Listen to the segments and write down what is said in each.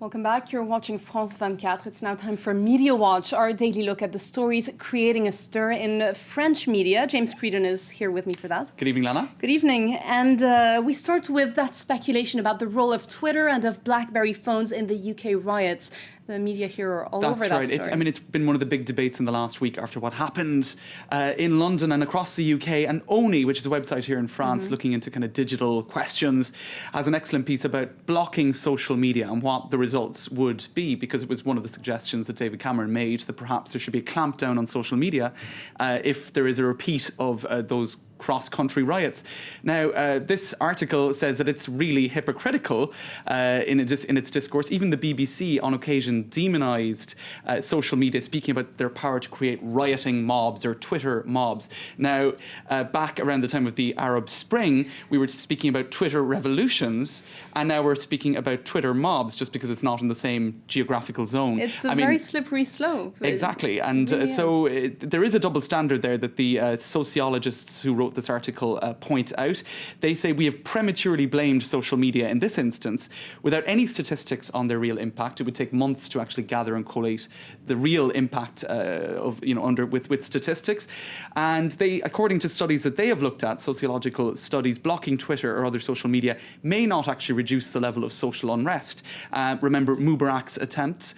Welcome back. You're watching France 24. It's now time for Media Watch, our daily look at the stories creating a stir in French media. James Creedon is here with me for that. Good evening, Lana. Good evening. And we start with that speculation about the role of Twitter and of BlackBerry phones in the UK riots. The media here are all over that story. It's been one of the big debates in the last week after what happened in London and across the UK. And Oni, which is a website here in France looking into kind of digital questions, has an excellent piece about blocking social media and what the results would be, because it was one of the suggestions that David Cameron made, that perhaps there should be a clampdown on social media if there is a repeat of those cross-country riots. Now, this article says that it's really hypocritical in its discourse. Even the BBC on occasion demonised social media, speaking about their power to create rioting mobs or Twitter mobs. Now, back around the time of the Arab Spring, we were speaking about Twitter revolutions, and now we're speaking about Twitter mobs just because it's not in the same geographical zone. It's a very slippery slope. Exactly. And there is a double standard there that the sociologists who wrote this article point out. They say we have prematurely blamed social media in this instance without any statistics on their real impact. It would take months to actually gather and collate the real impact with statistics. And they, according to studies that they have looked at, sociological studies, blocking Twitter or other social media may not actually reduce the level of social unrest. Remember Mubarak's attempts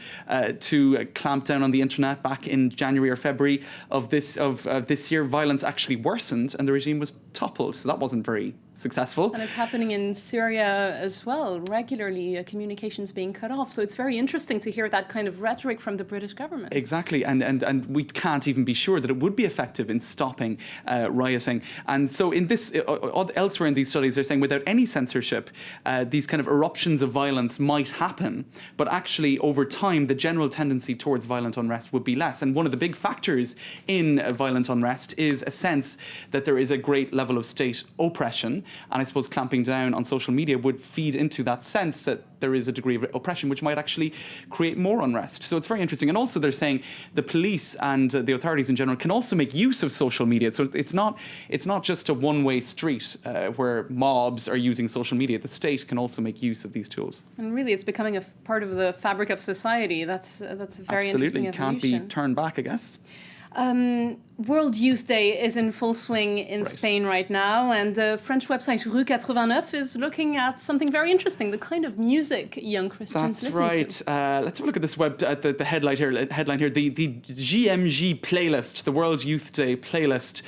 to clamp down on the internet back in January or February of this year. Violence actually worsened and the regime was toppled, so that wasn't very successful. And it's happening in Syria as well, regularly, communications being cut off. So it's very interesting to hear that kind of rhetoric from the British government. Exactly, and we can't even be sure that it would be effective in stopping rioting. And so in this, elsewhere in these studies, they're saying without any censorship, these kind of eruptions of violence might happen, but actually over time, the general tendency towards violent unrest would be less. And one of the big factors in violent unrest is a sense that there is a great level of state oppression. And I suppose clamping down on social media would feed into that sense that there is a degree of oppression which might actually create more unrest. So it's very interesting. And also they're saying the police and the authorities in general can also make use of social media. So it's not just a one-way street where mobs are using social media. The state can also make use of these tools. And really it's becoming a part of the fabric of society. That's a very interesting evolution. Absolutely, can't be turned back, I guess. World Youth Day is in full swing in Spain right now, and the French website Rue 89 is looking at something very interesting, the kind of music young Christians listen to. That's right. Let's have a look at this the headline here. The GMG playlist, the World Youth Day playlist,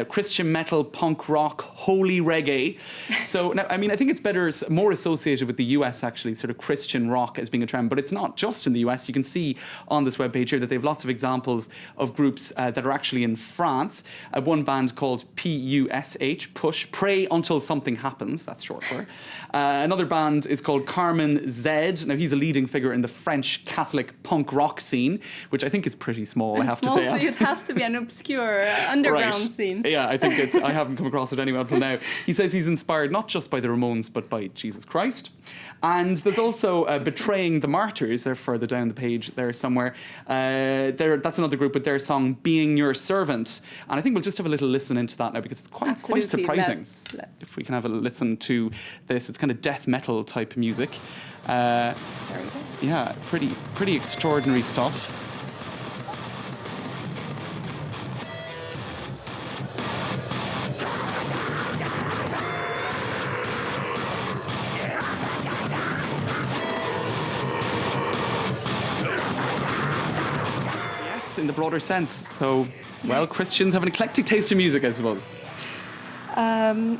Christian metal, punk rock, holy reggae. So now, I mean, I think it's more associated with the US actually, sort of Christian rock as being a trend, but it's not just in the US. You can see on this webpage here that they have lots of examples of groups that are actually in France. One band called PUSH, Pray Until Something Happens, that's short for. Another band is called Carmen Z. Now, he's a leading figure in the French Catholic punk rock scene, which I think is pretty small, I have to say. It has to be an obscure underground scene. Yeah, I think I haven't come across it anywhere until now. He says he's inspired not just by the Ramones, but by Jesus Christ. And there's also Betraying the Martyrs. They're further down the page there somewhere. That's another group with their song Being Your Servant. And I think we'll just have a little listen into that now because it's quite surprising. Let's. If we can have a listen to this. It's kind of death metal type music. Yeah, pretty extraordinary stuff. In the broader sense. So, well, Christians have an eclectic taste in music, I suppose.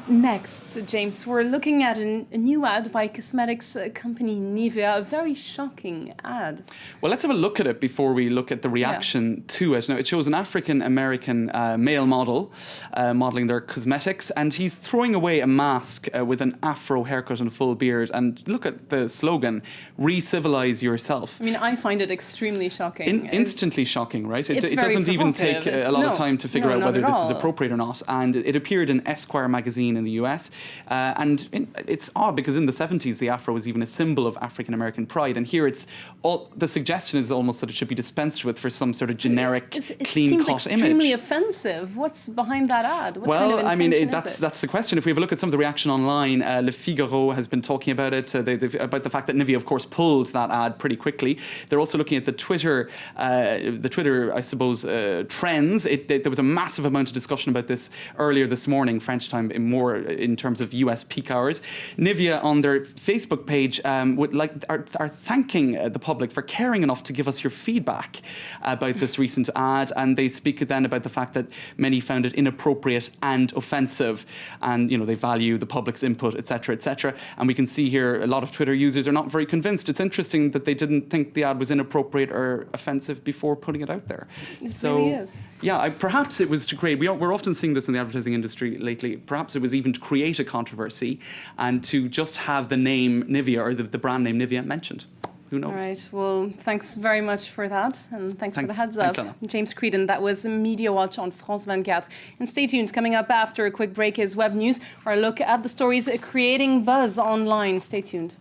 Next, James, we're looking at a new ad by cosmetics company Nivea, a very shocking ad. Well, let's have a look at it before we look at the reaction to it. Now, it shows an African-American male model modelling their cosmetics, and he's throwing away a mask with an afro haircut and a full beard. And look at the slogan, re-civilize yourself. I mean, I find it extremely shocking. Instantly shocking, right? It very doesn't even take provocative. a lot of time to figure out whether this is appropriate or not. And it appeared in Esquire magazine in the US. It's odd because in the 70s, the afro was even a symbol of African American pride. And here the suggestion is almost that it should be dispensed with for some sort of generic, clean-cut image. It seems extremely offensive. What's behind that ad? What kind of intention is it? That's the question. If we have a look at some of the reaction online, Le Figaro has been talking about it, about the fact that Nivea, of course, pulled that ad pretty quickly. They're also looking at the Twitter, I suppose, trends. There was a massive amount of discussion about this earlier this morning, French time, in terms of US peak hours. Nivea on their Facebook page are thanking the public for caring enough to give us your feedback about this recent ad, and they speak then about the fact that many found it inappropriate and offensive, and they value the public's input, etc., etc. And we can see here a lot of Twitter users are not very convinced. It's interesting that they didn't think the ad was inappropriate or offensive before putting it out there. It really is. Yeah, perhaps it was to create. We're often seeing this in the advertising industry lately. Perhaps it was even to create a controversy and to just have the name Nivea or the brand name Nivea mentioned. Who knows? All right. Well, thanks very much for that. And thanks for the heads up. Thanks, James Creedon, that was Media Watch on France 24. And stay tuned. Coming up after a quick break is Web News, or a look at the stories creating buzz online. Stay tuned.